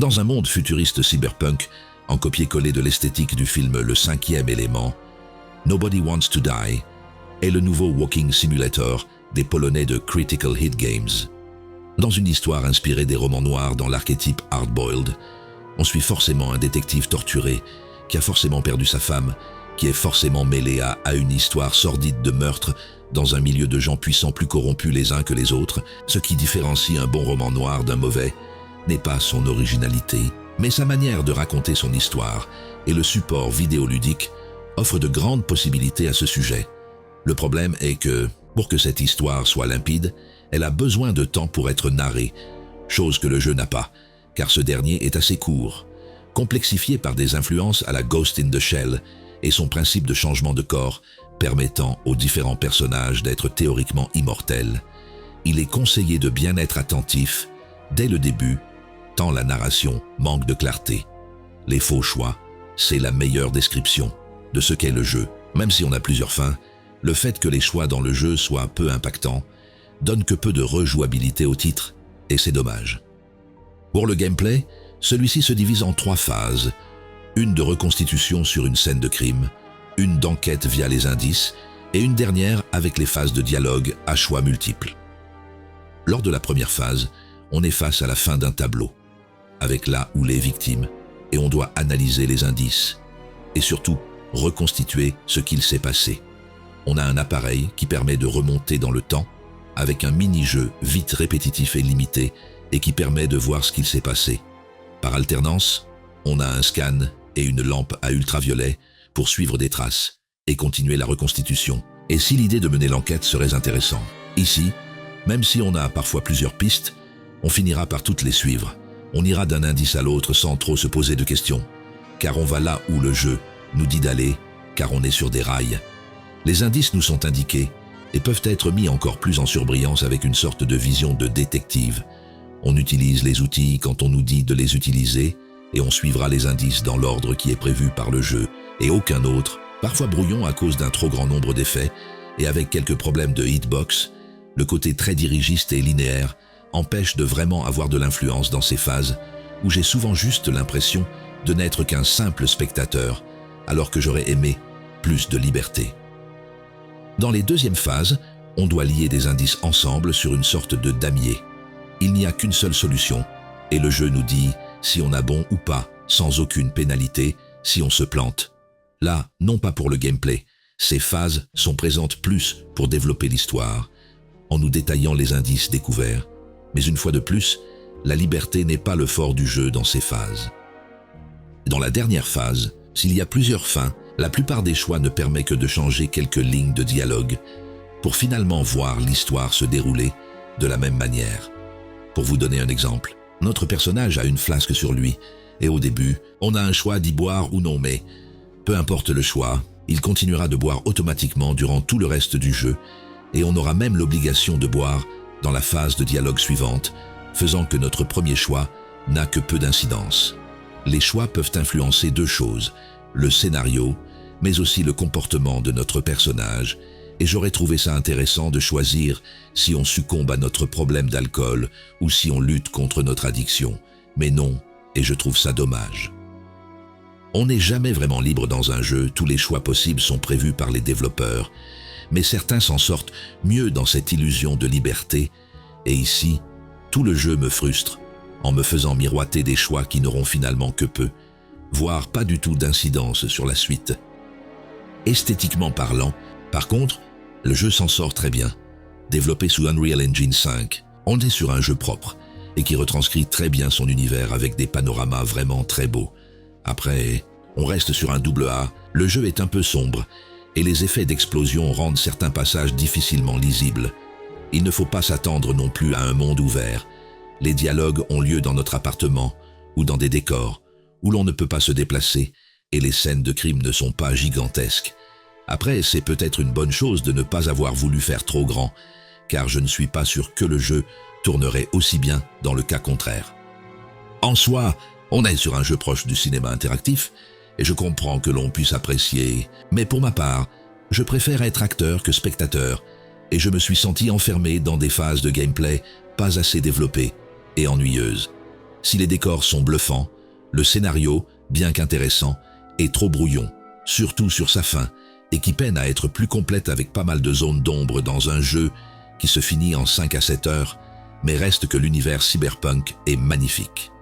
Dans un monde futuriste cyberpunk, en copier-coller de l'esthétique du film Le Cinquième élément, Nobody Wants to Die est le nouveau walking simulator des Polonais de Critical Hit Games. Dans une histoire inspirée des romans noirs dans l'archétype hard-boiled, on suit forcément un détective torturé qui a forcément perdu sa femme, qui est forcément mêlé à une histoire sordide de meurtre dans un milieu de gens puissants plus corrompus les uns que les autres. Ce qui différencie un bon roman noir d'un mauvais n'est pas son originalité, mais sa manière de raconter son histoire, et le support vidéoludique offre de grandes possibilités à ce sujet. Le problème est que, pour que cette histoire soit limpide, elle a besoin de temps pour être narrée, chose que le jeu n'a pas, car ce dernier est assez court. Complexifié par des influences à la Ghost in the Shell et son principe de changement de corps permettant aux différents personnages d'être théoriquement immortels, il est conseillé de bien être attentif dès le début, tant la narration manque de clarté. Les faux choix, c'est la meilleure description de ce qu'est le jeu. Même si on a plusieurs fins, le fait que les choix dans le jeu soient peu impactants donne que peu de rejouabilité au titre, et c'est dommage. Pour le gameplay, celui-ci se divise en 3 phases, une de reconstitution sur une scène de crime, une d'enquête via les indices, et une dernière avec les phases de dialogue à choix multiples. Lors de la première phase, on est face à la fin d'un tableau, avec là où les victimes, et on doit analyser les indices, et surtout reconstituer ce qu'il s'est passé. On a un appareil qui permet de remonter dans le temps, avec un mini-jeu vite répétitif et limité, et qui permet de voir ce qu'il s'est passé. Par alternance, on a un scan et une lampe à ultraviolet pour suivre des traces et continuer la reconstitution. Et si l'idée de mener l'enquête serait intéressante, ici, même si on a parfois plusieurs pistes, on finira par toutes les suivre. On ira d'un indice à l'autre sans trop se poser de questions, car on va là où le jeu nous dit d'aller, car on est sur des rails. Les indices nous sont indiqués et peuvent être mis encore plus en surbrillance avec une sorte de vision de détective. On utilise les outils quand on nous dit de les utiliser et on suivra les indices dans l'ordre qui est prévu par le jeu et aucun autre, parfois brouillon à cause d'un trop grand nombre d'effets et avec quelques problèmes de hitbox. Le côté très dirigiste et linéaire empêche de vraiment avoir de l'influence dans ces phases où j'ai souvent juste l'impression de n'être qu'un simple spectateur alors que j'aurais aimé plus de liberté. Dans les deuxièmes phases, on doit lier des indices ensemble sur une sorte de damier. Il n'y a qu'une seule solution, et le jeu nous dit si on a bon ou pas, sans aucune pénalité, si on se plante. Là, non pas pour le gameplay, ces phases sont présentes plus pour développer l'histoire, en nous détaillant les indices découverts. Mais une fois de plus, la liberté n'est pas le fort du jeu dans ces phases. Dans la dernière phase, s'il y a plusieurs fins, la plupart des choix ne permet que de changer quelques lignes de dialogue pour finalement voir l'histoire se dérouler de la même manière. Pour vous donner un exemple, notre personnage a une flasque sur lui, et au début, on a un choix d'y boire ou non, mais peu importe le choix, il continuera de boire automatiquement durant tout le reste du jeu, et on aura même l'obligation de boire dans la phase de dialogue suivante, faisant que notre premier choix n'a que peu d'incidence. Les choix peuvent influencer 2 choses, le scénario, mais aussi le comportement de notre personnage, et j'aurais trouvé ça intéressant de choisir si on succombe à notre problème d'alcool ou si on lutte contre notre addiction. Mais non, et je trouve ça dommage. On n'est jamais vraiment libre dans un jeu, tous les choix possibles sont prévus par les développeurs, mais certains s'en sortent mieux dans cette illusion de liberté, et ici, tout le jeu me frustre, en me faisant miroiter des choix qui n'auront finalement que peu, voire pas du tout d'incidence sur la suite. Esthétiquement parlant, par contre, le jeu s'en sort très bien. Développé sous Unreal Engine 5, on est sur un jeu propre et qui retranscrit très bien son univers avec des panoramas vraiment très beaux. Après, on reste sur un AA, le jeu est un peu sombre et les effets d'explosion rendent certains passages difficilement lisibles. Il ne faut pas s'attendre non plus à un monde ouvert. Les dialogues ont lieu dans notre appartement ou dans des décors où l'on ne peut pas se déplacer et les scènes de crime ne sont pas gigantesques. Après, c'est peut-être une bonne chose de ne pas avoir voulu faire trop grand, car je ne suis pas sûr que le jeu tournerait aussi bien dans le cas contraire. En soi, on est sur un jeu proche du cinéma interactif, et je comprends que l'on puisse apprécier, mais pour ma part, je préfère être acteur que spectateur, et je me suis senti enfermé dans des phases de gameplay pas assez développées et ennuyeuses. Si les décors sont bluffants, le scénario, bien qu'intéressant, est trop brouillon, surtout sur sa fin, et qui peine à être plus complète avec pas mal de zones d'ombre dans un jeu qui se finit en 5 à 7 heures, mais reste que l'univers cyberpunk est magnifique.